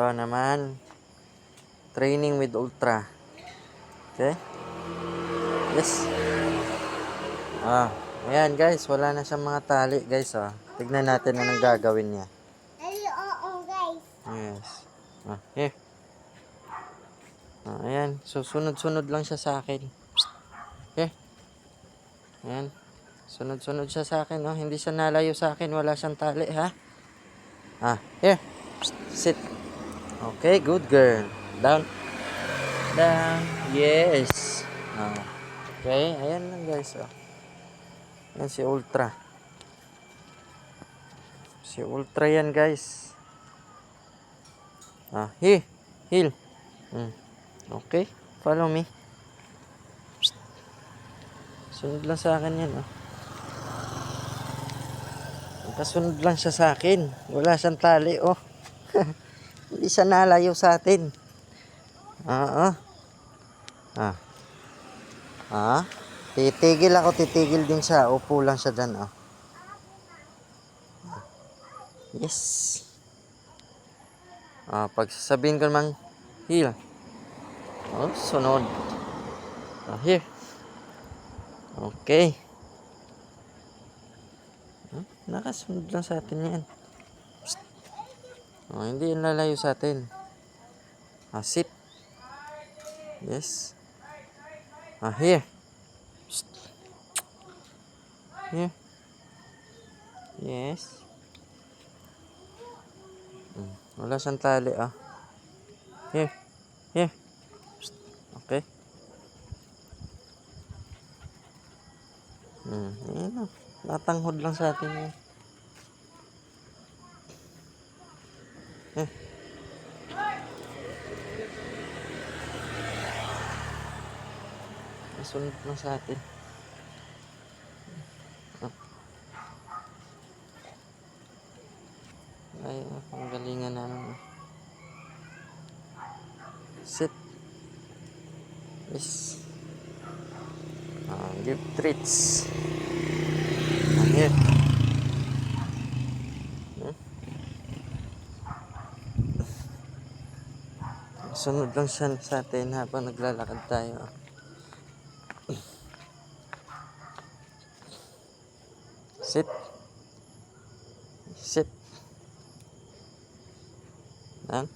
Ito naman, training with Ultra. Okay? Yes. Ayan guys, wala na siyang mga tali guys. Tignan natin anong gagawin niya. Oo guys. Yes. Here. Ayan, so sunod-sunod lang siya sa akin. Here. Ayan. Sunod-sunod siya sa akin, oh. Hindi siya nalayo sa akin, wala siyang tali, ha? Here. Sit. Okay, good girl. Down. Down. Yes. Okay, ayan lang guys, oh. Ayan si Ultra. Si Ultra yan guys. Here. Heel. Okay, follow me. Sunod lang sa akin yan, oh. Kasunod lang siya sa akin. Wala siyang tali, oh. Hindi siya nalayo sa atin. Titigil ako, titigil din siya. Upo lang siya dyan, oh. Yes. Pag sasabihin ko naman, heel. Sunod. Here. Okay. Nakasunod lang sa atin yan. Hindi yan lalayo sa atin. Sit. Yes. Here. Here. Yes. Wala siyang tali, ah. Here. Here. Okay. Ayan, oh. Natanghod lang sa atin yan. Nasunod lang sa atin. Ay, ang galingan namin. Sit. Yes. Give treats. Here. Sunod lang siya sa atin habang naglalakad tayo. Sit. Sit. Down.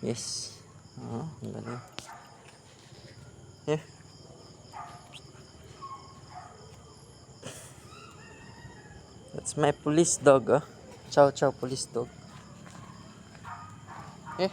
Yes. Ang galing. Here. That's my police dog, oh. Chow chow police dog. Here.